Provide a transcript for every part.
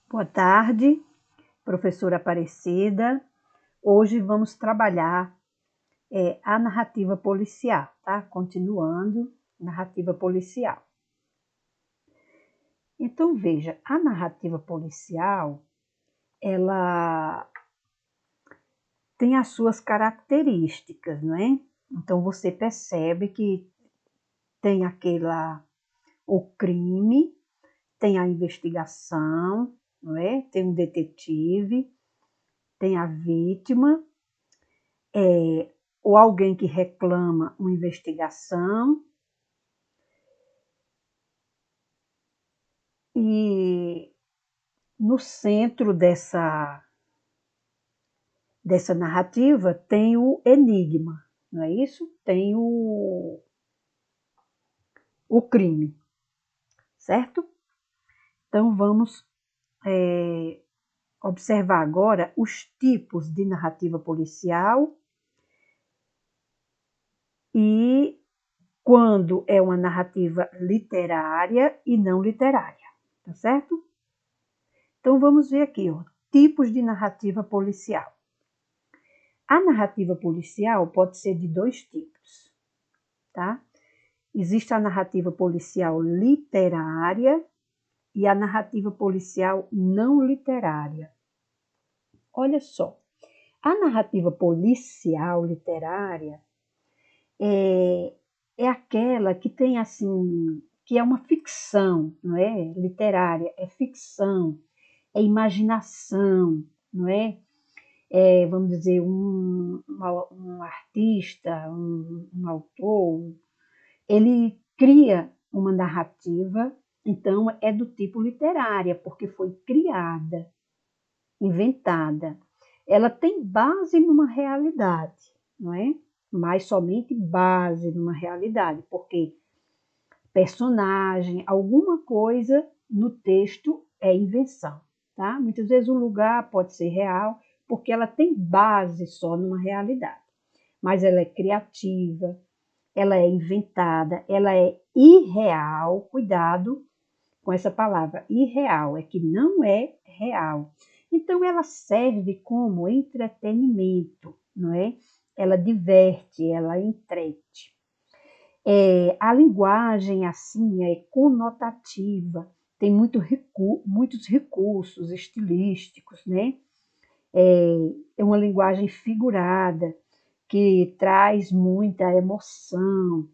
Boa tarde, professora Aparecida. Hoje vamos trabalhar a narrativa policial, tá? Continuando, narrativa policial. Então, veja, a narrativa policial, ela tem as suas características, não é? Então, você percebe que tem o crime, tem a investigação, não é? Tem um detetive, tem a vítima, ou alguém que reclama uma investigação, e no centro dessa narrativa tem o enigma, não é isso? Tem o crime, certo? Então vamos observar agora os tipos de narrativa policial e quando é uma narrativa literária e não literária, tá certo? Então vamos ver aqui, ó, tipos de narrativa policial. A narrativa policial pode ser de dois tipos, tá? Existe a narrativa policial literária e a narrativa policial não literária. Olha só, a narrativa policial literária é aquela que tem assim, que é uma ficção, não é? Literária, é ficção, é imaginação, não é? Vamos dizer, um artista, um autor, ele cria uma narrativa, então é do tipo literária, porque foi criada, inventada. Ela tem base numa realidade, não é? Mas somente base numa realidade, porque personagem, alguma coisa no texto é invenção, tá? Muitas vezes o lugar pode ser real, porque ela tem base só numa realidade, mas ela é criativa, ela é inventada, ela é irreal. Cuidado com essa palavra, irreal, é que não é real. Então ela serve como entretenimento, não é? Ela diverte, ela entrete. A linguagem assim é conotativa, tem muitos recursos estilísticos, né? É uma linguagem figurada que traz muita emoção,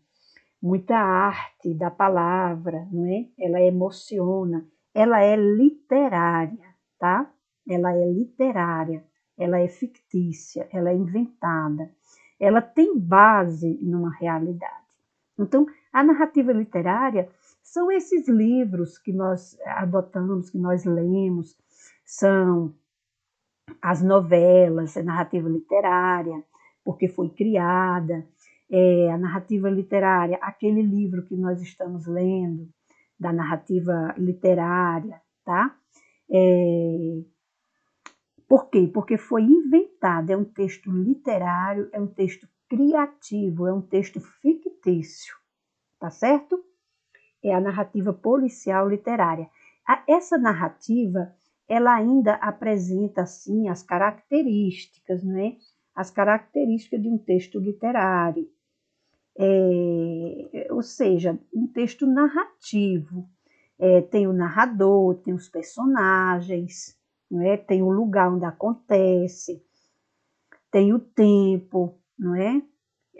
muita arte da palavra, não é? Ela emociona, ela é literária, tá? Ela é literária, ela é fictícia, ela é inventada, ela tem base numa realidade. Então, a narrativa literária são esses livros que nós adotamos, que nós lemos, são as novelas, a narrativa literária, porque foi criada, a narrativa literária, aquele livro que nós estamos lendo, da narrativa literária, tá? Por quê? Porque foi inventada, é um texto literário, é um texto criativo, é um texto fictício, tá certo? É a narrativa policial literária. Essa narrativa, ela ainda apresenta, assim, as características, não é? As características de um texto literário. Ou seja, um texto narrativo. Tem o narrador, tem os personagens, não é? Tem o lugar onde acontece, tem o tempo, não é?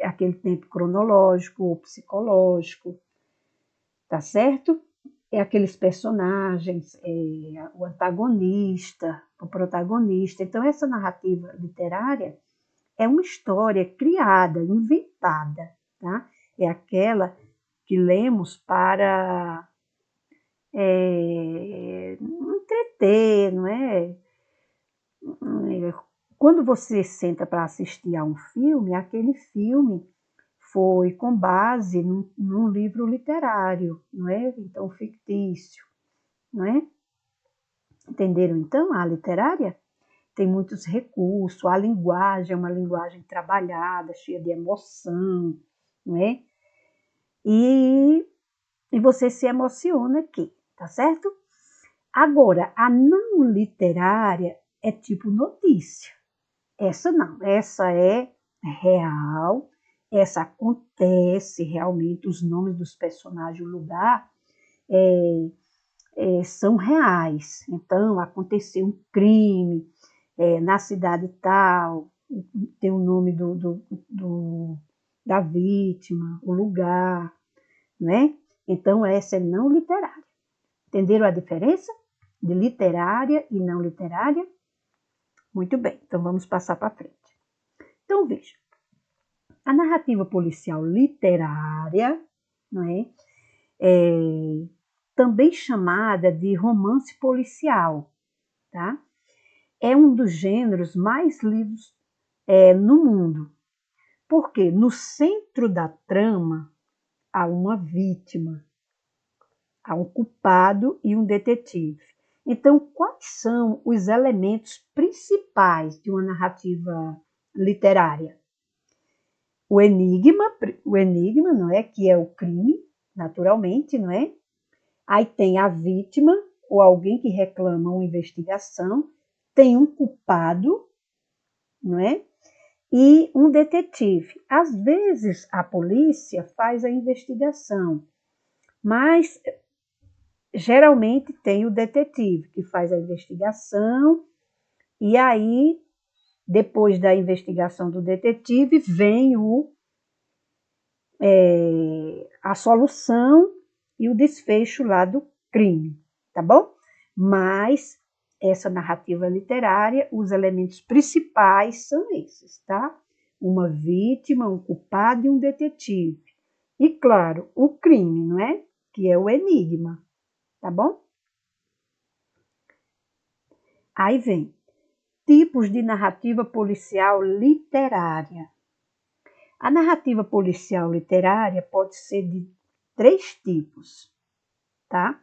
Aquele tempo cronológico ou psicológico, tá certo? Aqueles personagens, o antagonista, o protagonista. Então, essa narrativa literária é uma história criada, inventada, tá? É aquela que lemos para entreter, não é? Quando você senta para assistir a um filme, aquele filme foi com base num livro literário, não é? Então, fictício, não é? Entenderam, então, a literária? Tem muitos recursos, a linguagem é uma linguagem trabalhada, cheia de emoção, não é? E você se emociona aqui, tá certo? Agora, a não literária é tipo notícia. Essa não, essa é real, essa acontece realmente, os nomes dos personagens, o lugar, são reais. Então, aconteceu um crime na cidade tal, tem o nome da vítima, o lugar, né? Então, essa é não literária. Entenderam a diferença de literária e não literária? Muito bem, então vamos passar para frente. Então, veja, a narrativa policial literária, não é? Também chamada de romance policial, tá? É um dos gêneros mais lidos no mundo, porque no centro da trama há uma vítima, há um culpado e um detetive. Então, quais são os elementos principais de uma narrativa literária? O enigma, não é, que é o crime, naturalmente, não é? Aí tem a vítima ou alguém que reclama uma investigação, tem um culpado, não é? E um detetive. Às vezes a polícia faz a investigação, mas geralmente tem o detetive que faz a investigação e aí depois da investigação do detetive vem a solução e o desfecho lá do crime, tá bom? Mas essa narrativa literária, os elementos principais são esses, tá? Uma vítima, um culpado e um detetive. E, claro, o crime, não é? Que é o enigma, tá bom? Aí vem tipos de narrativa policial literária. A narrativa policial literária pode ser de 3 tipos, tá?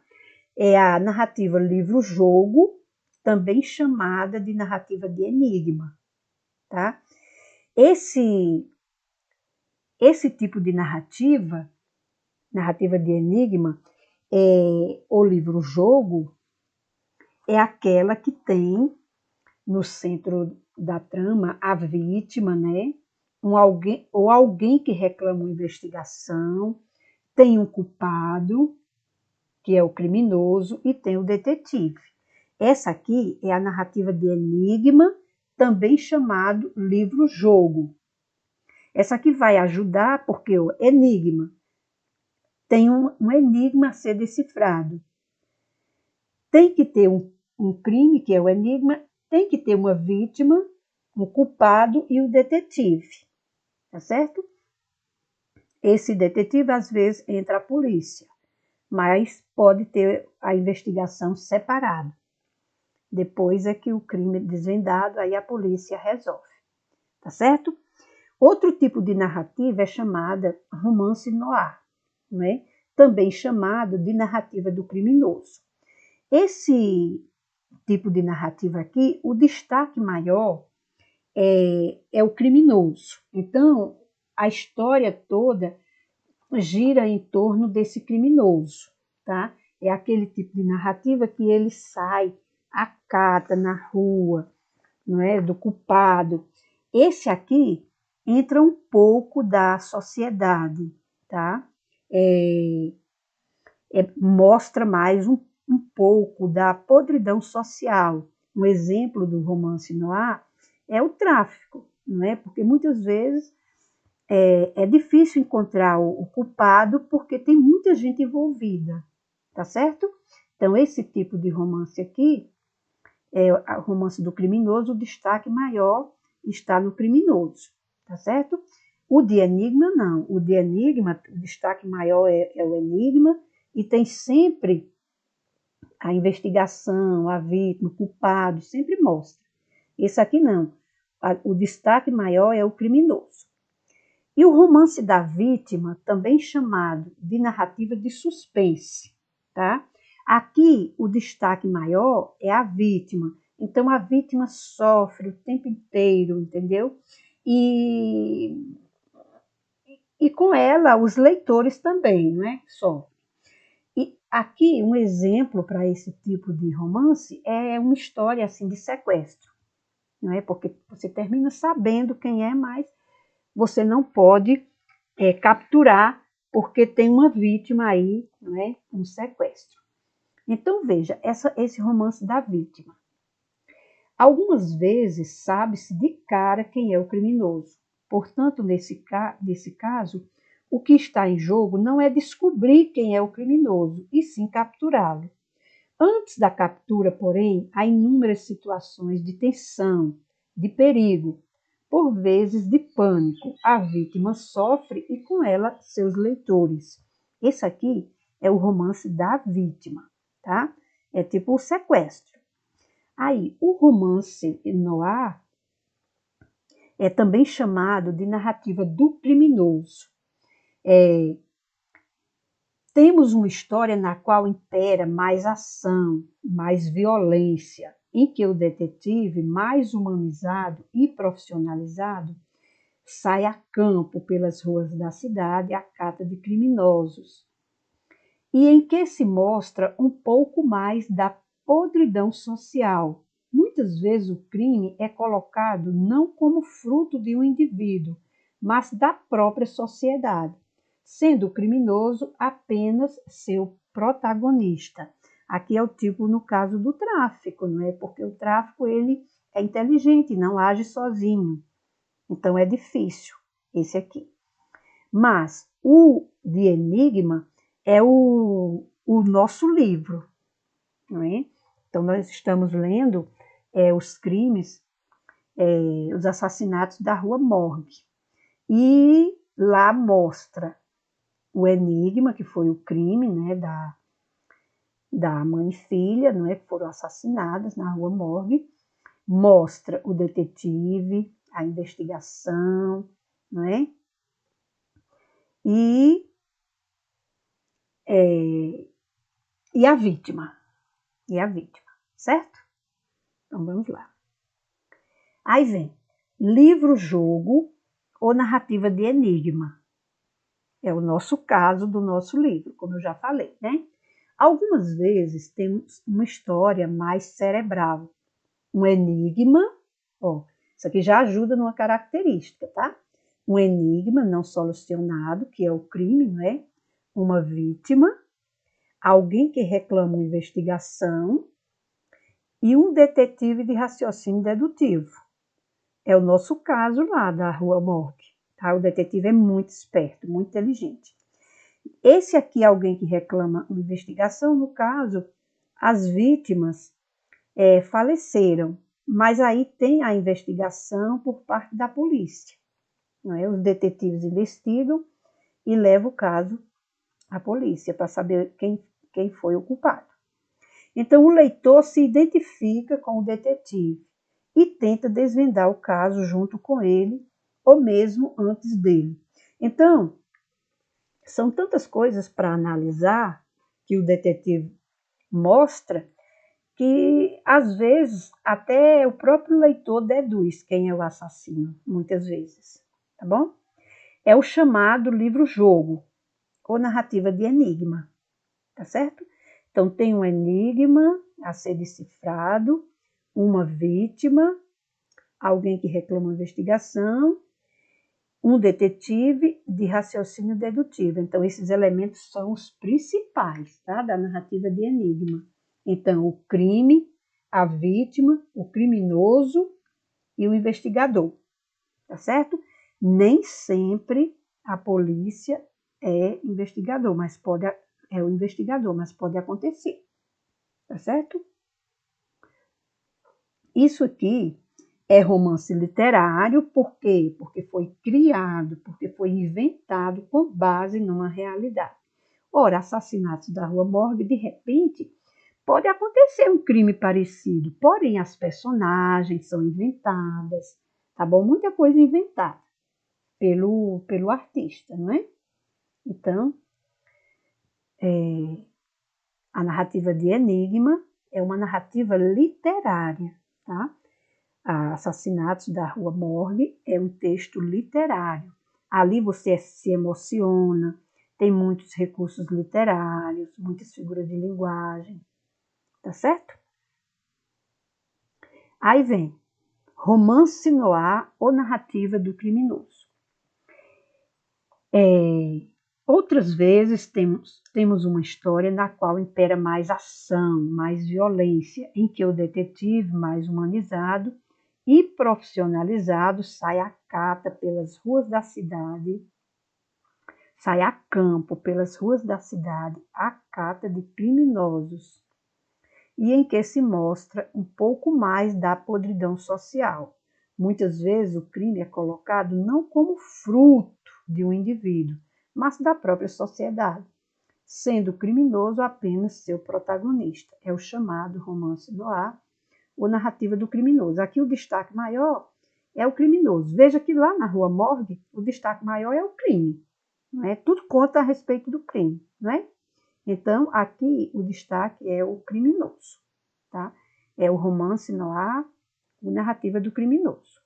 É a narrativa livro-jogo, também chamada de narrativa de enigma, tá? Esse tipo de narrativa de enigma, o livro-jogo, é aquela que tem no centro da trama a vítima, né? Alguém que reclama uma investigação, tem um culpado, que é o criminoso, e tem o detetive. Essa aqui é a narrativa de enigma, também chamado livro-jogo. Essa aqui vai ajudar porque o enigma tem um enigma a ser decifrado. Tem que ter um crime, que é o enigma, tem que ter uma vítima, um culpado e o detetive, tá certo? Esse detetive, às vezes, entra a polícia, mas pode ter a investigação separada. Depois é que o crime é desvendado, aí a polícia resolve, tá certo? Outro tipo de narrativa é chamada romance noir, não é? Também chamado de narrativa do criminoso. Esse tipo de narrativa aqui, o destaque maior é o criminoso. Então, a história toda gira em torno desse criminoso, tá? É aquele tipo de narrativa que ele sai, acata na rua, não é? Do culpado. Esse aqui entra um pouco da sociedade, tá? Mostra mais um pouco da podridão social. Um exemplo do romance noir é o tráfico, não é? Porque muitas vezes é difícil encontrar o culpado porque tem muita gente envolvida, tá certo? Então, esse tipo de romance aqui, o romance do criminoso, o destaque maior está no criminoso, tá certo? O de enigma, não. O de enigma, o destaque maior é o enigma e tem sempre a investigação, a vítima, o culpado, sempre mostra. Esse aqui não. O destaque maior é o criminoso. E o romance da vítima, também chamado de narrativa de suspense, tá? Aqui o destaque maior é a vítima. Então a vítima sofre o tempo inteiro, entendeu? E com ela os leitores também, não é? Sofrem. Aqui, um exemplo para esse tipo de romance é uma história assim de sequestro, não é? Porque você termina sabendo quem é, mas você não pode capturar porque tem uma vítima aí, não é? Um sequestro. Então, veja, esse romance da vítima. Algumas vezes sabe-se de cara quem é o criminoso. Portanto, nesse caso, o que está em jogo não é descobrir quem é o criminoso, e sim capturá-lo. Antes da captura, porém, há inúmeras situações de tensão, de perigo, por vezes de pânico. A vítima sofre e com ela seus leitores. Esse aqui é o romance da vítima, tá? É tipo o sequestro. Aí, o romance noir é também chamado de narrativa do criminoso. Temos uma história na qual impera mais ação, mais violência, em que o detetive, mais humanizado e profissionalizado, sai a campo pelas ruas da cidade à cata de criminosos, e em que se mostra um pouco mais da podridão social. Muitas vezes o crime é colocado não como fruto de um indivíduo, mas da própria sociedade, sendo o criminoso apenas seu protagonista. Aqui é o tipo no caso do tráfico, não é? Porque o tráfico ele é inteligente, não age sozinho. Então é difícil esse aqui. Mas o de Enigma é o nosso livro, não é? Então nós estamos lendo os crimes, os assassinatos da Rua Morgue. E lá mostra o enigma, que foi o crime, né, da mãe e filha, não é, que foram assassinadas na Rua Morgue. Mostra o detetive, a investigação, não é? E, e a vítima. E a vítima, certo? Então vamos lá. Aí vem livro-jogo ou narrativa de enigma. É o nosso caso do nosso livro, como eu já falei, né? Algumas vezes temos uma história mais cerebral, um enigma, ó, isso aqui já ajuda numa característica, tá? Um enigma não solucionado, que é o crime, não é? Uma vítima, alguém que reclama uma investigação e um detetive de raciocínio dedutivo. É o nosso caso lá da Rua Morgue, tá? O detetive é muito esperto, muito inteligente. Esse aqui é alguém que reclama uma investigação, no caso, as vítimas faleceram, mas aí tem a investigação por parte da polícia, não é? Os detetives investigam e levam o caso à polícia para saber quem foi o culpado. Então, o leitor se identifica com o detetive e tenta desvendar o caso junto com ele, ou mesmo antes dele. Então, são tantas coisas para analisar que o detetive mostra que, às vezes, até o próprio leitor deduz quem é o assassino, muitas vezes, tá bom? É o chamado livro-jogo, ou narrativa de enigma, tá certo? Então, tem um enigma a ser decifrado, uma vítima, alguém que reclama uma investigação, um detetive de raciocínio dedutivo. Então, esses elementos são os principais, tá, da narrativa de enigma. Então, o crime, a vítima, o criminoso e o investigador, tá certo? Nem sempre a polícia é investigador, mas é o investigador, mas pode acontecer, tá certo? Isso aqui é romance literário, por quê? Porque foi criado, porque foi inventado com base numa realidade. Ora, assassinatos da Rua Morgue, de repente, pode acontecer um crime parecido, porém as personagens são inventadas, tá bom? Muita coisa inventada pelo artista, não é? Então, a narrativa de Enigma é uma narrativa literária, tá? Assassinatos da Rua Morgue é um texto literário. Ali você se emociona, tem muitos recursos literários, muitas figuras de linguagem, tá certo? Aí vem romance noir ou narrativa do criminoso. Outras vezes temos uma história na qual impera mais ação, mais violência, em que o detetive mais humanizado e profissionalizado sai a cata pelas ruas da cidade, sai a campo pelas ruas da cidade à cata de criminosos, e em que se mostra um pouco mais da podridão social. Muitas vezes o crime é colocado não como fruto de um indivíduo, mas da própria sociedade, sendo o criminoso apenas seu protagonista. É o chamado romance noir, ou narrativa do criminoso. Aqui o destaque maior é o criminoso. Veja que lá na Rua Morgue, o destaque maior é o crime. Não é? Tudo conta a respeito do crime, não é? Então, aqui o destaque é o criminoso, tá? É o romance noir, a narrativa do criminoso.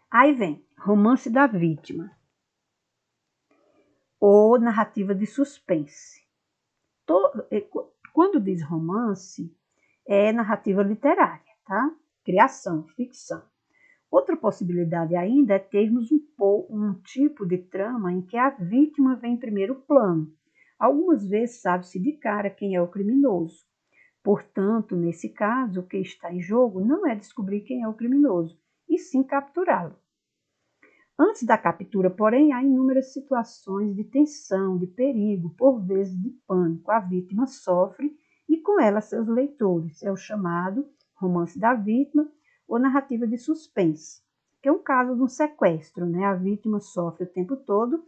Aí vem romance da vítima, ou narrativa de suspense. Quando diz romance, é narrativa literária, tá? Criação, ficção. Outra possibilidade ainda é termos um tipo de trama em que a vítima vem em primeiro plano. Algumas vezes sabe-se de cara quem é o criminoso. Portanto, nesse caso, o que está em jogo não é descobrir quem é o criminoso, e sim capturá-lo. Antes da captura, porém, há inúmeras situações de tensão, de perigo, por vezes de pânico. A vítima sofre e com ela seus leitores. É o chamado romance da vítima ou narrativa de suspense, que é um caso de um sequestro, né? A vítima sofre o tempo todo,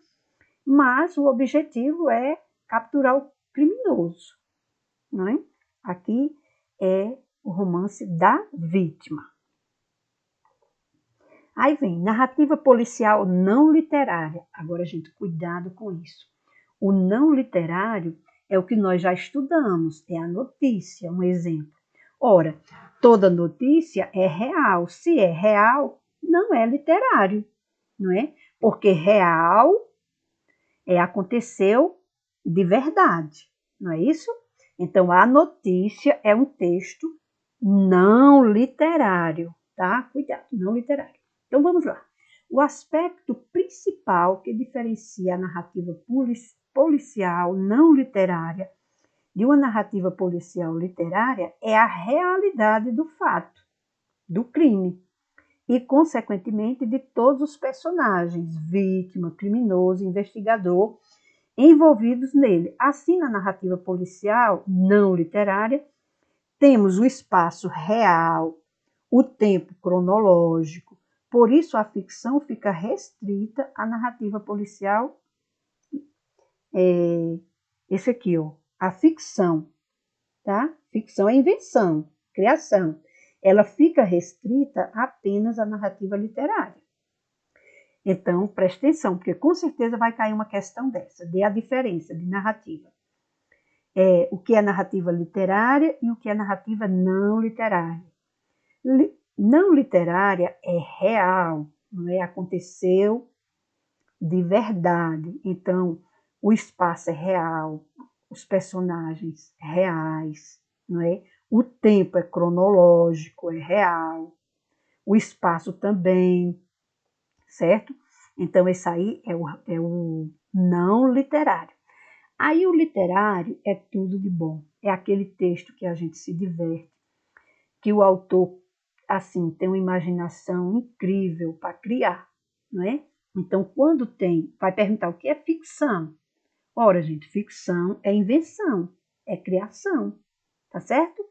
mas o objetivo é capturar o criminoso, não é? Aqui é o romance da vítima. Aí vem narrativa policial não literária. Agora, gente, cuidado com isso. O não literário é o que nós já estudamos, é a notícia, um exemplo. Ora, toda notícia é real. Se é real, não é literário, não é? Porque real aconteceu de verdade, não é isso? Então, a notícia é um texto não literário, tá? Cuidado, não literário. Então, vamos lá. O aspecto principal que diferencia a narrativa policial não literária de uma narrativa policial literária é a realidade do fato, do crime, e, consequentemente, de todos os personagens, vítima, criminoso, investigador, envolvidos nele. Assim, na narrativa policial não literária, temos o espaço real, o tempo cronológico. Por isso, a ficção fica restrita à narrativa policial. Esse aqui, ó, a ficção, tá? Ficção é invenção, criação. Ela fica restrita apenas à narrativa literária. Então, preste atenção, porque com certeza vai cair uma questão dessa, de a diferença de narrativa. O que é narrativa literária e o que é narrativa não literária. Não literária é real, não é? Aconteceu de verdade. Então, o espaço é real, os personagens reais, não é? O tempo é cronológico, é real, o espaço também, certo? Então, esse aí é o não literário. Aí o literário é tudo de bom. É aquele texto que a gente se diverte, que o autor, assim, tem uma imaginação incrível para criar, não é? Então, quando vai perguntar o que é ficção. Ora, gente, ficção é invenção, é criação, tá certo?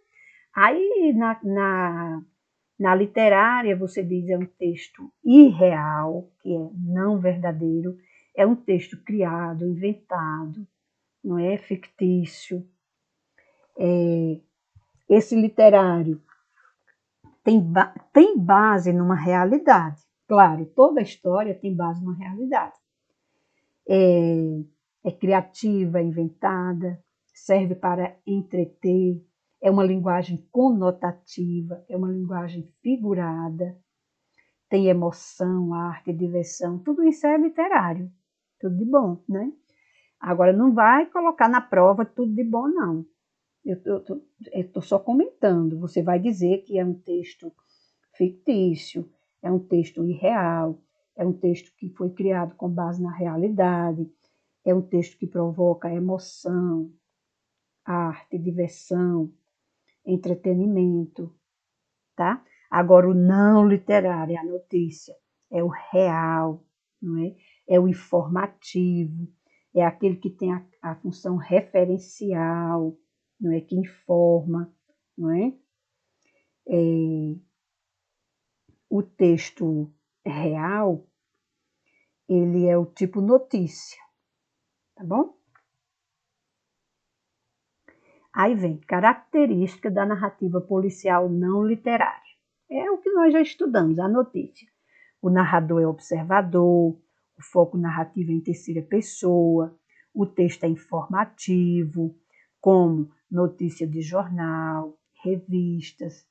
Aí, na literária, você diz é um texto irreal, que é não verdadeiro, é um texto criado, inventado, não é fictício. Esse literário tem base numa realidade. Claro, toda história tem base numa realidade. É criativa, é inventada, serve para entreter, é uma linguagem conotativa, é uma linguagem figurada, tem emoção, arte, diversão, tudo isso é literário, tudo de bom, né? Agora, não vai colocar na prova tudo de bom, não. Eu estou só comentando. Você vai dizer que é um texto fictício, é um texto irreal, é um texto que foi criado com base na realidade, é um texto que provoca emoção, arte, diversão, entretenimento, tá? Agora, o não literário, a notícia, é o real, não é? É o informativo, é aquele que tem a função referencial, não é? Que informa, não é? O texto real, ele é o tipo notícia, tá bom? Aí vem característica da narrativa policial não literária. É o que nós já estudamos, a notícia. O narrador é observador, o foco narrativo é em terceira pessoa, o texto é informativo, como notícia de jornal, revistas,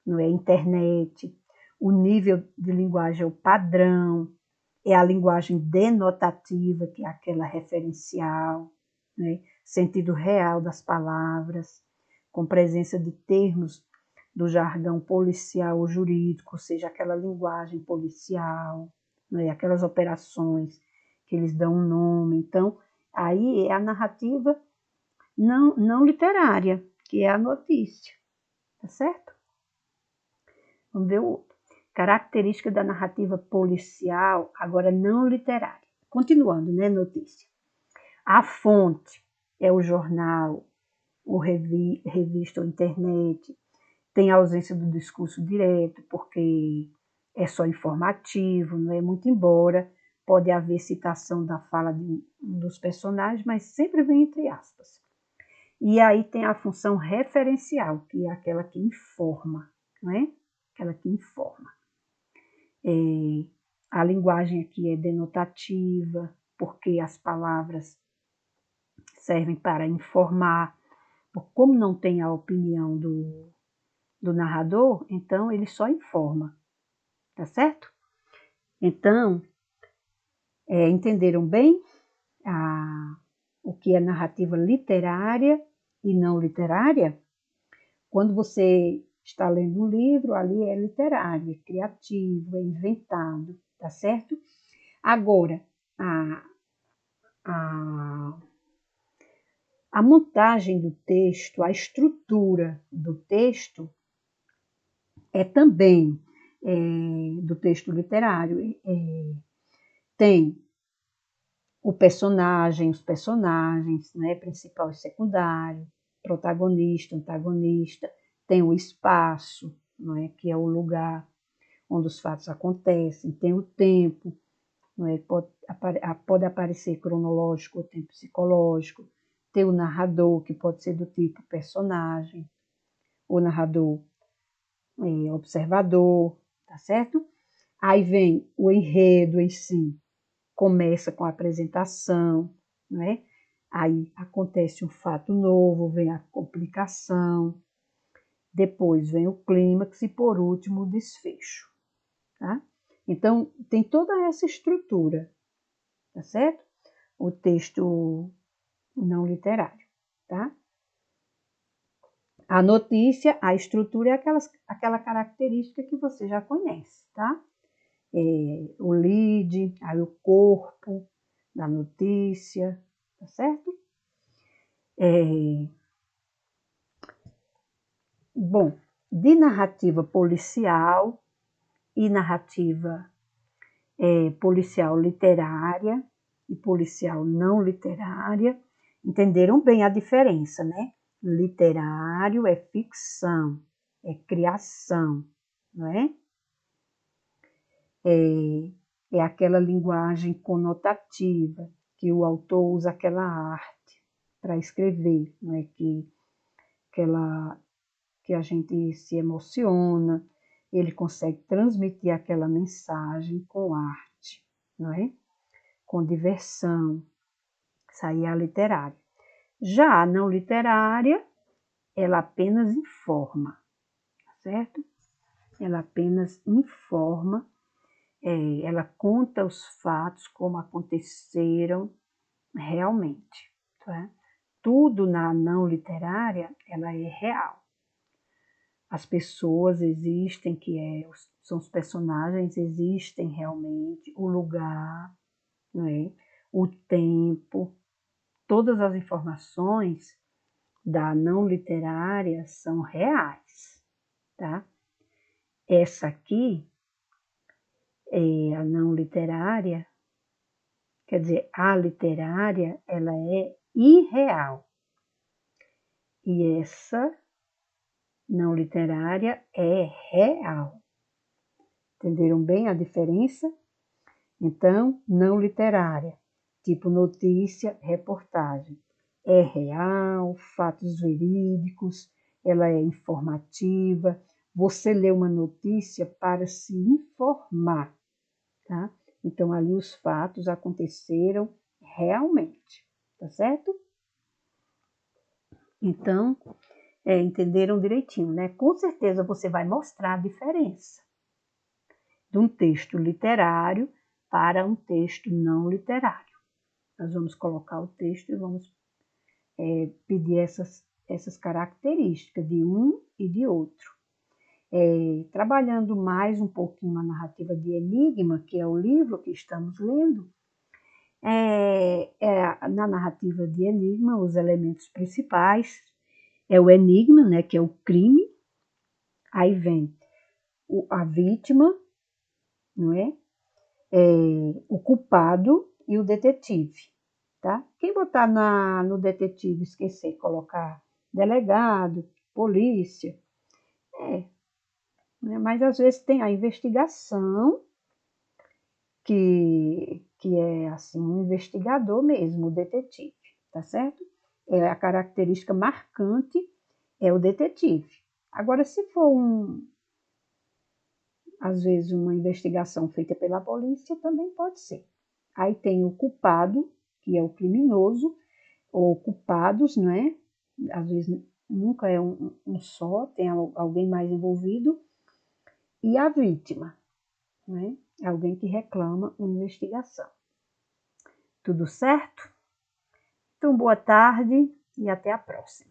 não é, internet. O nível de linguagem é o padrão, é a linguagem denotativa, que é aquela referencial, né? Sentido real das palavras, com presença de termos do jargão policial ou jurídico, ou seja, aquela linguagem policial, né? Aquelas operações que eles dão um nome. Então, aí é a narrativa não literária, que é a notícia, tá certo? Vamos ver o outro. Característica da narrativa policial, agora não literária. Continuando, né, notícia. A fonte é o jornal, o revista ou internet. Tem a ausência do discurso direto, porque é só informativo, não é? Muito embora pode haver citação da fala de um dos personagens, mas sempre vem entre aspas. E aí tem a função referencial, que é aquela que informa, não é? Aquela que informa. A linguagem aqui é denotativa, porque as palavras servem para informar. Como não tem a opinião do narrador, então ele só informa, tá certo? Então, entenderam bem o que é narrativa literária e não literária? Quando você está lendo um livro, ali é literário, é criativo, é inventado, tá certo? Agora, a, a montagem do texto, a estrutura do texto é também do texto literário. Tem os personagens, né, principal e secundário, protagonista, antagonista, tem o espaço, não é, que é o lugar onde os fatos acontecem, tem o tempo, não é, pode aparecer cronológico ou tempo psicológico, tem o narrador, que pode ser do tipo personagem, o narrador observador, tá certo? Aí vem o enredo em si, começa com a apresentação, né? Aí acontece um fato novo, vem a complicação, depois vem o clímax e por último o desfecho, tá? Então tem toda essa estrutura, tá certo? O texto não literário, tá? A notícia, a estrutura é aquela característica que você já conhece, tá? O lead, aí o corpo da notícia, tá certo? Bom, de narrativa policial e narrativa policial literária e policial não literária, entenderam bem a diferença, né? Literário é ficção, é criação, não é? É aquela linguagem conotativa, que o autor usa aquela arte para escrever, não é? Que a gente se emociona, ele consegue transmitir aquela mensagem com arte, não é? Com diversão. Isso aí é a literária. Já a não literária, ela apenas informa, certo? Ela apenas informa ela conta os fatos como aconteceram realmente, tá? Tudo na não literária, ela é real. As pessoas existem, são os personagens, existem realmente, o lugar, não é? O tempo, todas as informações da não literária são reais, tá? Essa aqui é a não literária, quer dizer, a literária, ela é irreal. E essa não literária é real. Entenderam bem a diferença? Então, não literária, tipo notícia, reportagem, é real, fatos verídicos, ela é informativa. Você lê uma notícia para se informar, tá? Então, ali os fatos aconteceram realmente, tá certo? Então, entenderam direitinho, né? Com certeza você vai mostrar a diferença de um texto literário para um texto não literário. Nós vamos colocar o texto e vamos pedir essas características de um e de outro. Trabalhando mais um pouquinho a narrativa de Enigma, que é o livro que estamos lendo, na narrativa de Enigma, os elementos principais é o enigma, né, que é o crime, aí vem a vítima, não é? O culpado e o detetive, tá? Quem botar no detetive esquecer, colocar delegado, polícia, né? Mas às vezes tem a investigação, que é assim, um investigador mesmo, o detetive, tá certo? A característica marcante é o detetive. Agora, se for às vezes uma investigação feita pela polícia, também pode ser. Aí tem o culpado, que é o criminoso, ou culpados, não é? Às vezes nunca é um só, tem alguém mais envolvido, e a vítima, não é? Alguém que reclama uma investigação. Tudo certo? Então, boa tarde e até a próxima.